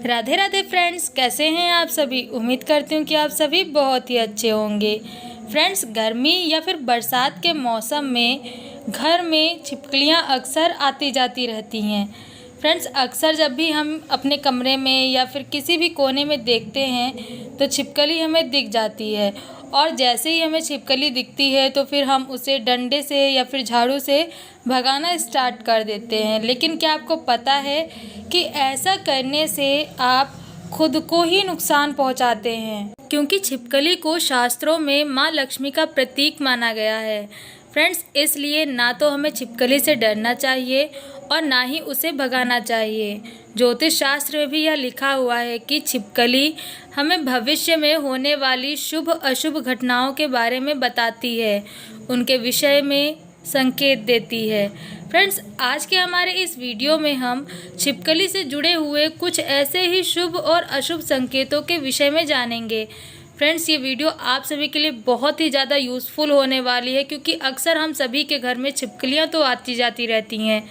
Radhe Radhe friends, कैसे हैं आप सभी। उम्मीद करती हूँ कि आप सभी बहुत ही अच्छे होंगे। फ्रेंड्स, गर्मी या फिर बरसात के मौसम में घर में छिपकलियाँ अक्सर आती जाती रहती हैं। फ्रेंड्स, अक्सर जब भी हम अपने कमरे में या फिर किसी भी कोने में देखते हैं तो छिपकली हमें दिख जाती है, और जैसे ही हमें छिपकली दिखती है तो फिर हम उसे डंडे से या फिर झाड़ू से भगाना स्टार्ट कर देते हैं। लेकिन क्या आपको पता है कि ऐसा करने से आप खुद को ही नुकसान पहुंचाते हैं, क्योंकि छिपकली को शास्त्रों में माँ लक्ष्मी का प्रतीक माना गया है। फ्रेंड्स, इसलिए ना तो हमें छिपकली से डरना चाहिए और ना ही उसे भगाना चाहिए। ज्योतिष शास्त्र में भी यह लिखा हुआ है कि छिपकली हमें भविष्य में होने वाली शुभ अशुभ घटनाओं के बारे में बताती है, उनके विषय में संकेत देती है। फ्रेंड्स, आज के हमारे इस वीडियो में हम छिपकली से जुड़े हुए कुछ ऐसे ही शुभ और अशुभ संकेतों के विषय में जानेंगे। फ्रेंड्स, ये वीडियो आप सभी के लिए बहुत ही ज़्यादा यूज़फुल होने वाली है, क्योंकि अक्सर हम सभी के घर में छिपकलियाँ तो आती जाती रहती हैं।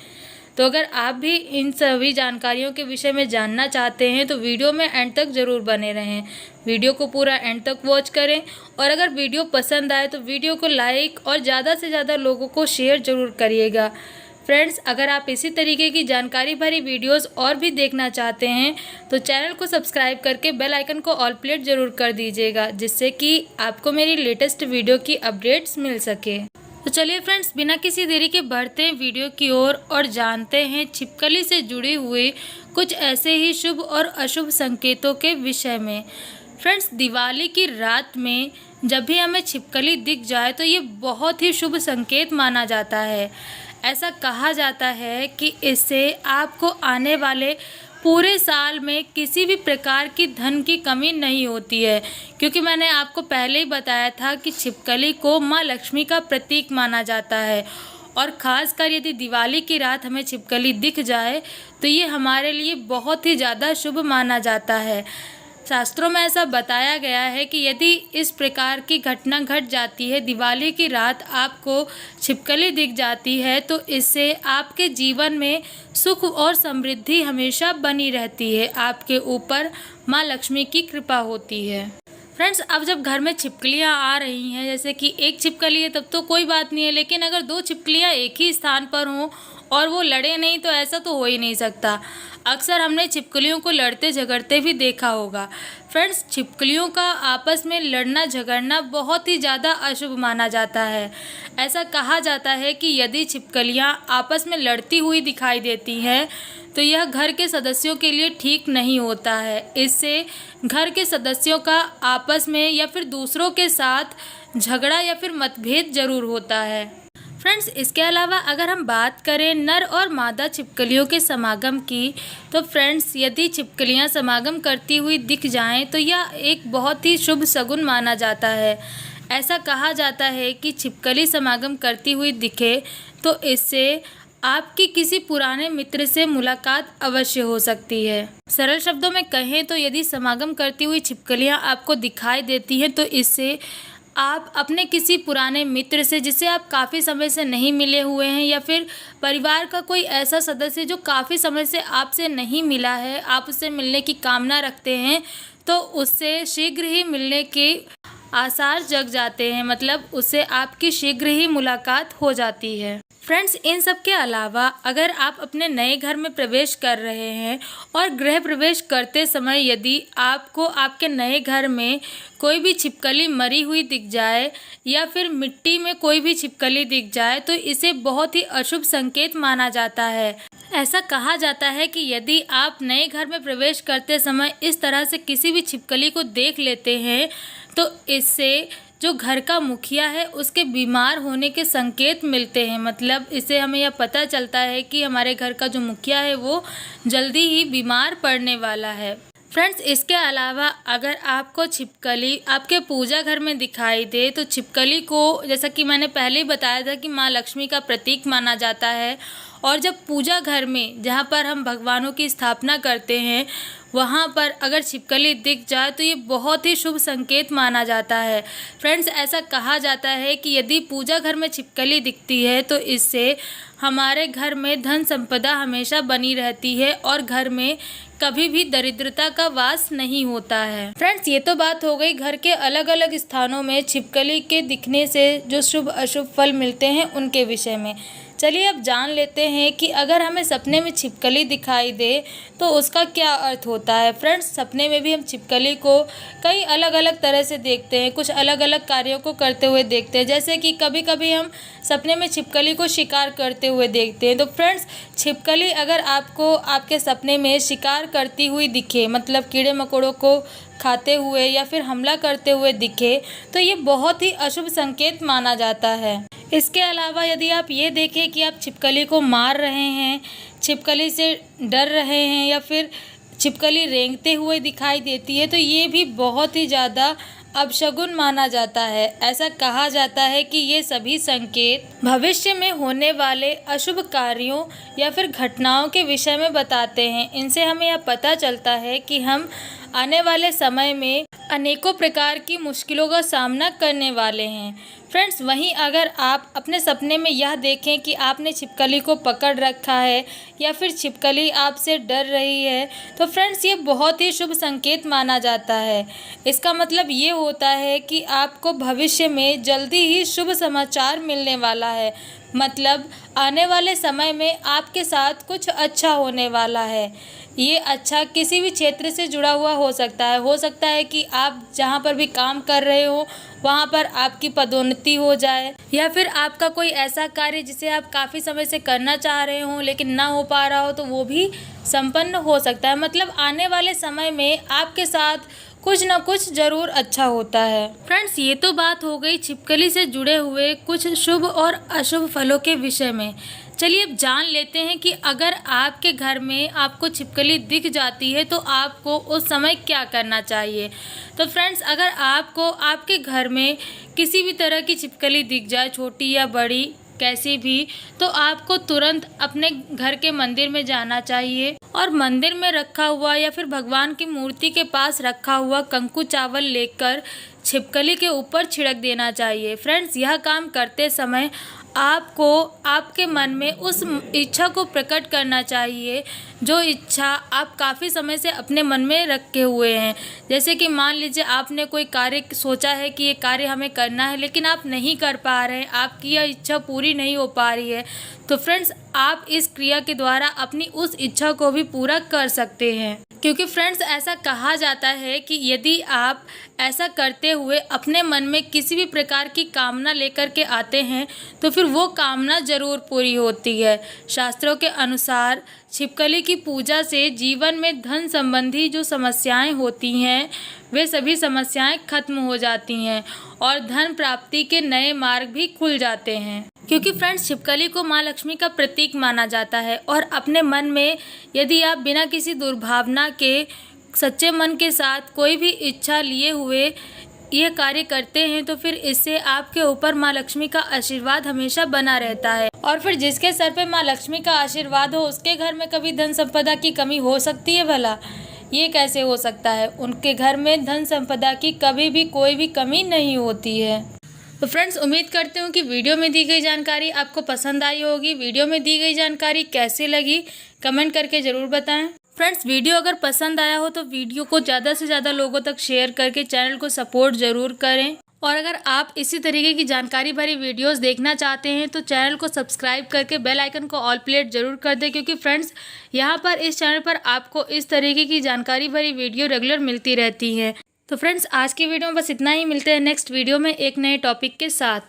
तो अगर आप भी इन सभी जानकारियों के विषय में जानना चाहते हैं तो वीडियो में एंड तक ज़रूर बने रहें। वीडियो को पूरा एंड तक वॉच करें, और अगर वीडियो पसंद आए तो वीडियो को लाइक और ज़्यादा से ज़्यादा लोगों को शेयर ज़रूर करिएगा। फ्रेंड्स, अगर आप इसी तरीके की जानकारी भरी वीडियोस और भी देखना चाहते हैं तो चैनल को सब्सक्राइब करके बेल आइकन को ऑल प्लेट ज़रूर कर दीजिएगा, जिससे कि आपको मेरी लेटेस्ट वीडियो की अपडेट्स मिल सके। तो चलिए फ्रेंड्स, बिना किसी देरी के बढ़ते हैं वीडियो की ओर और जानते हैं छिपकली से जुड़े हुए कुछ ऐसे ही शुभ और अशुभ संकेतों के विषय में। फ्रेंड्स, दिवाली की रात में जब भी हमें छिपकली दिख जाए तो ये बहुत ही शुभ संकेत माना जाता है। ऐसा कहा जाता है कि इससे आपको आने वाले पूरे साल में किसी भी प्रकार की धन की कमी नहीं होती है, क्योंकि मैंने आपको पहले ही बताया था कि छिपकली को माँ लक्ष्मी का प्रतीक माना जाता है, और ख़ासकर यदि दिवाली की रात हमें छिपकली दिख जाए तो ये हमारे लिए बहुत ही ज़्यादा शुभ माना जाता है। शास्त्रों में ऐसा बताया गया है कि यदि इस प्रकार की घटना घट जाती है, दिवाली की रात आपको छिपकली दिख जाती है, तो इससे आपके जीवन में सुख और समृद्धि हमेशा बनी रहती है। आपके ऊपर माँ लक्ष्मी की कृपा होती है। फ्रेंड्स, अब जब घर में छिपकलियाँ आ रही हैं, जैसे कि एक छिपकली है तब तो कोई बात नहीं है, लेकिन अगर दो छिपकलियाँ एक ही स्थान पर हों और वो लड़े नहीं तो ऐसा तो हो ही नहीं सकता। अक्सर हमने छिपकलियों को लड़ते झगड़ते भी देखा होगा। फ्रेंड्स, छिपकलियों का आपस में लड़ना झगड़ना बहुत ही ज़्यादा अशुभ माना जाता है। ऐसा कहा जाता है कि यदि छिपकलियाँ आपस में लड़ती हुई दिखाई देती हैं तो यह घर के सदस्यों के लिए ठीक नहीं होता है। इससे घर के सदस्यों का आपस में या फिर दूसरों के साथ झगड़ा या फिर मतभेद जरूर होता है। फ्रेंड्स, इसके अलावा अगर हम बात करें नर और मादा छिपकलियों के समागम की, तो फ्रेंड्स, यदि छिपकलियां समागम करती हुई दिख जाएं तो यह एक बहुत ही शुभ शगुन माना जाता है। ऐसा कहा जाता है कि छिपकली समागम करती हुई दिखे तो इससे आपकी किसी पुराने मित्र से मुलाकात अवश्य हो सकती है। सरल शब्दों में कहें तो यदि समागम करती हुई छिपकलियां आपको दिखाई देती हैं तो इससे आप अपने किसी पुराने मित्र से, जिससे आप काफ़ी समय से नहीं मिले हुए हैं, या फिर परिवार का कोई ऐसा सदस्य जो काफ़ी समय से आपसे नहीं मिला है, आप उससे मिलने की कामना रखते हैं, तो उससे शीघ्र ही मिलने के आसार जग जाते हैं। मतलब उससे आपकी शीघ्र ही मुलाकात हो जाती है। फ्रेंड्स, इन सब के अलावा अगर आप अपने नए घर में प्रवेश कर रहे हैं और गृह प्रवेश करते समय यदि आपको आपके नए घर में कोई भी छिपकली मरी हुई दिख जाए या फिर मिट्टी में कोई भी छिपकली दिख जाए तो इसे बहुत ही अशुभ संकेत माना जाता है। ऐसा कहा जाता है कि यदि आप नए घर में प्रवेश करते समय इस तरह से किसी भी छिपकली को देख लेते हैं तो इससे जो घर का मुखिया है उसके बीमार होने के संकेत मिलते हैं। मतलब इससे हमें यह पता चलता है कि हमारे घर का जो मुखिया है वो जल्दी ही बीमार पड़ने वाला है। फ्रेंड्स, इसके अलावा अगर आपको छिपकली आपके पूजा घर में दिखाई दे तो छिपकली को, जैसा कि मैंने पहले ही बताया था कि माँ लक्ष्मी का प्रतीक माना जाता है, और जब पूजा घर में जहाँ पर हम भगवानों की स्थापना करते हैं वहाँ पर अगर छिपकली दिख जाए तो ये बहुत ही शुभ संकेत माना जाता है। फ्रेंड्स, ऐसा कहा जाता है कि यदि पूजा घर में छिपकली दिखती है तो इससे हमारे घर में धन संपदा हमेशा बनी रहती है और घर में कभी भी दरिद्रता का वास नहीं होता है। फ्रेंड्स, ये तो बात हो गई घर के अलग अलग स्थानों में छिपकली के दिखने से जो शुभ अशुभ फल मिलते हैं उनके विषय में। चलिए अब जान लेते हैं कि अगर हमें सपने में छिपकली दिखाई दे तो उसका क्या अर्थ होता है। फ्रेंड्स, सपने में भी हम छिपकली को कई अलग अलग तरह से देखते हैं, कुछ अलग अलग कार्यों को करते हुए देखते हैं। जैसे कि कभी कभी हम सपने में छिपकली को शिकार करते हुए देखते हैं। तो फ्रेंड्स, छिपकली अगर आपको आपके सपने में शिकार करती हुई दिखे, मतलब कीड़े मकोड़ों को खाते हुए या फिर हमला करते हुए दिखे, तो ये बहुत ही अशुभ संकेत माना जाता है। इसके अलावा यदि आप ये देखें कि आप छिपकली को मार रहे हैं, छिपकली से डर रहे हैं या फिर छिपकली रेंगते हुए दिखाई देती है तो ये भी बहुत ही ज़्यादा अपशगुन माना जाता है। ऐसा कहा जाता है कि ये सभी संकेत भविष्य में होने वाले अशुभ कार्यों या फिर घटनाओं के विषय में बताते हैं। इनसे हमें यह पता चलता है कि हम आने वाले समय में अनेकों प्रकार की मुश्किलों का सामना करने वाले हैं। फ्रेंड्स, वहीं अगर आप अपने सपने में यह देखें कि आपने छिपकली को पकड़ रखा है या फिर छिपकली आपसे डर रही है तो फ्रेंड्स ये बहुत ही शुभ संकेत माना जाता है। इसका मतलब ये होता है कि आपको भविष्य में जल्दी ही शुभ समाचार मिलने वाला है। मतलब आने वाले समय में आपके साथ कुछ अच्छा होने वाला है। ये अच्छा किसी भी क्षेत्र से जुड़ा हुआ हो सकता है कि आप जहाँ पर भी काम कर रहे हो वहाँ पर आपकी पदोन्नति हो जाए या फिर आपका कोई ऐसा कार्य जिसे आप काफ़ी समय से करना चाह रहे हो लेकिन ना हो पा रहा हो तो वो भी संपन्न हो सकता है। मतलब आने वाले समय में आपके साथ कुछ ना कुछ जरूर अच्छा होता है। फ्रेंड्स, ये तो बात हो गई छिपकली से जुड़े हुए कुछ शुभ और अशुभ फलों के विषय में। चलिए अब जान लेते हैं कि अगर आपके घर में आपको छिपकली दिख जाती है तो आपको उस समय क्या करना चाहिए। तो फ्रेंड्स, अगर आपको आपके घर में किसी भी तरह की छिपकली दिख जाए, छोटी या बड़ी कैसी भी, तो आपको तुरंत अपने घर के मंदिर में जाना चाहिए और मंदिर में रखा हुआ या फिर भगवान की मूर्ति के पास रखा हुआ कंकु चावल लेकर छिपकली के ऊपर छिड़क देना चाहिए। फ्रेंड्स, यह काम करते समय आपको आपके मन में उस इच्छा को प्रकट करना चाहिए जो इच्छा आप काफ़ी समय से अपने मन में रखे हुए हैं। जैसे कि मान लीजिए आपने कोई कार्य सोचा है कि ये कार्य हमें करना है लेकिन आप नहीं कर पा रहे हैं, आपकी यह इच्छा पूरी नहीं हो पा रही है, तो फ्रेंड्स आप इस क्रिया के द्वारा अपनी उस इच्छा को भी पूरा कर सकते हैं। क्योंकि फ्रेंड्स ऐसा कहा जाता है कि यदि आप ऐसा करते हुए अपने मन में किसी भी प्रकार की कामना लेकर के आते हैं तो फिर वो कामना जरूर पूरी होती है। शास्त्रों के अनुसार छिपकली की पूजा से जीवन में धन संबंधी जो समस्याएं होती हैं वे सभी समस्याएं खत्म हो जाती हैं और धन प्राप्ति के नए मार्ग भी खुल जाते हैं। क्योंकि फ्रेंड्स छिपकली को माँ लक्ष्मी का प्रतीक माना जाता है और अपने मन में यदि आप बिना किसी दुर्भावना के सच्चे मन के साथ कोई भी इच्छा लिए हुए यह कार्य करते हैं तो फिर इससे आपके ऊपर माँ लक्ष्मी का आशीर्वाद हमेशा बना रहता है। और फिर जिसके सर पे माँ लक्ष्मी का आशीर्वाद हो उसके घर में कभी धन संपदा की कमी हो सकती है भला? ये कैसे हो सकता है? उनके घर में धन संपदा की कभी भी कोई भी कमी नहीं होती है। तो फ्रेंड्स उम्मीद करते हूँ कि वीडियो में दी गई जानकारी आपको पसंद आई होगी। वीडियो में दी गई जानकारी कैसी लगी कमेंट करके ज़रूर बताएं। फ्रेंड्स वीडियो अगर पसंद आया हो तो वीडियो को ज़्यादा से ज़्यादा लोगों तक शेयर करके चैनल को सपोर्ट ज़रूर करें। और अगर आप इसी तरीके की जानकारी भरी वीडियोस देखना चाहते हैं तो चैनल को सब्सक्राइब करके बेल आइकन को ऑल प्लेट ज़रूर कर दें, क्योंकि फ्रेंड्स यहाँ पर इस चैनल पर आपको इस तरीके की जानकारी भरी वीडियो रेगुलर मिलती रहती है। तो फ्रेंड्स आज की वीडियो में बस इतना ही। मिलते हैं नेक्स्ट वीडियो में एक नए टॉपिक के साथ।